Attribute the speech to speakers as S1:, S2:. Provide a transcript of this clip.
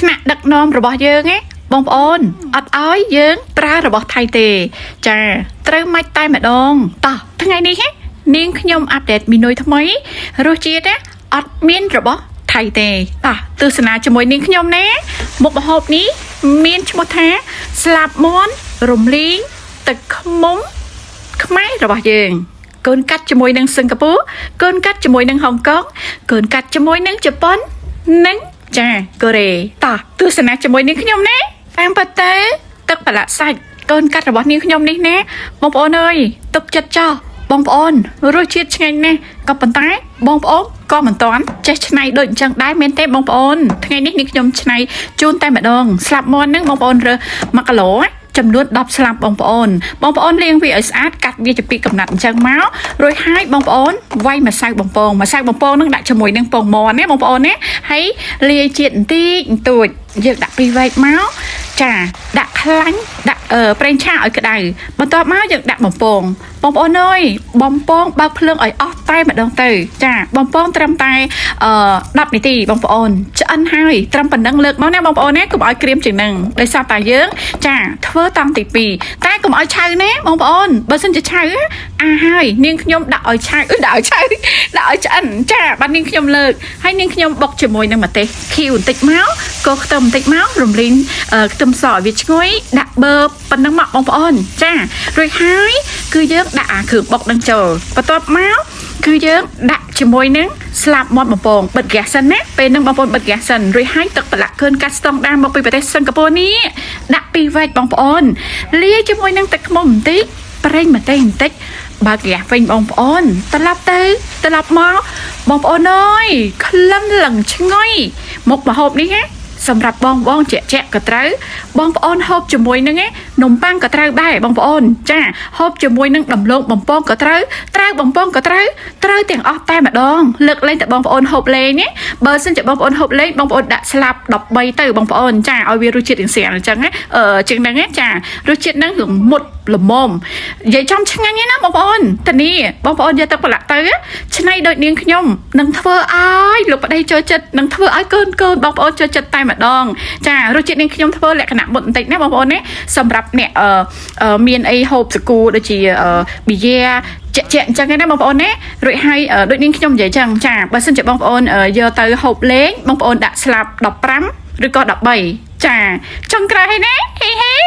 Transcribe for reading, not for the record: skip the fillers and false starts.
S1: ថ្នាក់ដឹកនាំរបស់យើងណាបងប្អូនអត់ឲ្យយើងប្រើរបស់ថៃទេចាត្រូវមិនតែម្ដងតោះថ្ងៃនេះនាងខ្ញុំអាប់ដេតមីនុយថ្មីរសជាតិអត់មានរបស់ថៃទេតោះទស្សនាជាមួយនាងខ្ញុំណាមុខម្ហូបនេះមានឈ្មោះថាស្លាបមាន់រំលីងទឹកខ្មុំខ្មែររបស់យើងកូនកាត់ជាមួយនឹងសិង្ហបុរីកូនកាត់ជាមួយនឹងហុងកុងកូនកាត់ជាមួយនឹងជប៉ុននិងចាកូរ៉េតោះទស្សនាជាមួយនាងខ្ញុំណាតាមប៉ាតេទឹកប្រឡាក់សាច់កូនកាត់របស់នាងខ្ញុំនេះណាបងប្អូនអើយទុកចិត្តចោះបងប្អូនរសជាតិឆ្ងាញ់ណាស់ក៏ប៉ុន្តែបងប្អូនក៏មិនតាន់ចេះឆ្នៃដូចអញ្ចឹងដែរមែនទេបងប្អូនថ្ងៃនេះនាងខ្ញុំឆ្នៃជូនតែម្ដងស្លាប់មាន់ហ្នឹងបងប្អូនរើស1គីឡូចំនួន10ស្លាបបងប្អូនលាងវាឲ្យស្អាតកាត់វាជាពីកំណាត់អញ្ចឹងមករួចហើយបងប្អូនវាយម្សៅបំពងនឹងដាក់ជាមួយនឹងពងមាន់ណាបងប្អូនណាហើយលាយជាតិបន្តិចបន្តួចយើងដាក់ពីរវែកមកចាដាក់ខ្លាញ់ដាក់ប្រេងឆាឲ្យក្តៅបន្ទាប់មកយើងដាក់បំពងបងប្អូនអើយបំពងបើកភ្លើងឲ្យអស់តែម្ដងទៅចាបំពងត្រឹមតែ10នាទីបងប្អូនឆ្អិនហើយត្រឹមប៉ុណ្ណឹងលើកមកណាបងប្អូនណាកុំឲ្យក្រៀមជាងហ្នឹងដោយសារតែយើងចាធ្វើតាំងទី2តែកុំឲ្យឆៅណាបងប្អូនបើសិនជាឆៅហើយនាងខ្ញុំដាក់ឲ្យឆៅដាក់ឲ្យឆ្អិនចាបាទនាងខ្ញុំលើកហើយនាងខ្ញុំបុកជាមួយនឹងម្ទេសខៀវបន្តិចមកកូរខ្ទឹមបន្តិចមករំលីងខ្ទឹមសឲ្យវាឈ្ងុយដាក់បឺប៉ុណ្ណឹងមកបងប្អូនចារួចហើយគឺយើងដាក់អាគ្រឿងបុកនឹងចូលបន្ទាប់មកគឺយើងដាក់ជាមួយនឹងស្លាបមាន់បំពងបិទហ្គាសសិនណាពេលហ្នឹងបងប្អូនបិទហ្គាសសិនរួចហើយទឹកប្រឡាក់កឿនកាត់ស្តង់ដាមកពីប្រទេសសិង្ហបុរីនេះដាក់ពីរវែកបងប្អូនលាយជាមួយនឹងទឹកខ្មុំបន្តិចប្រេងម្ទេសបន្តិចបើហ្គាសវិញបងប្អូនត្រឡប់មកបងប្អូនអើយក្លិនលឹងឈ្ងុយមុខម្ហូបនេះណាសម្រាប់បងជាក់ក៏ត្រូវបងប្អូនហូបជាមួយនឹងនំប៉័ងក៏ត្រូវដែរបងប្អូនចាហូបជាមួយនឹងដំឡូងបំពងក៏ត្រូវបំពងក៏ត្រូវទាំងអស់តែម្ដងលើកលែងតែបងប្អូនហូបលេងណាបើសិនជាបងប្អូនហូបលេងបងប្អូនដាក់ស្លាប13ទៅបងប្អូនចាឲ្យវារសជាតិរៀងស្រាលអញ្ចឹងណាជាងហ្នឹងចារសជាតិហ្នឹងរមុតល្មមនិយាយចំឆ្ងាញ់ណាបងប្អូនតានេះបងប្អូនយកទឹកប្រឡាក់ទៅឆ្នៃដូចនាងខ្ញុំនឹងធ្វើឲ្យលោកប្តីចូលចិត្តនឹងធ្វើឲ្យកូនបងប្អូនចូលចិត្តតែម្ដងចារសជាតិនាងខ្ញុំធ្វើលក្ខណៈមុតបន្តិចណាបងប្អូនណាសម្រាប់អ្នកមានអីហូបសាគូដូចជាប៊ីយ៉ាជាក់អញ្ចឹងណាបងប្អូនណារួចហើយដូចនាងខ្ញុំនិយាយចឹងចាបើសិនជាបងប្អូនយកទៅហូបលេងបងប្អូនដាក់ស្លាប15ឬក៏13ចាចុងក្រោយហើយណាហេ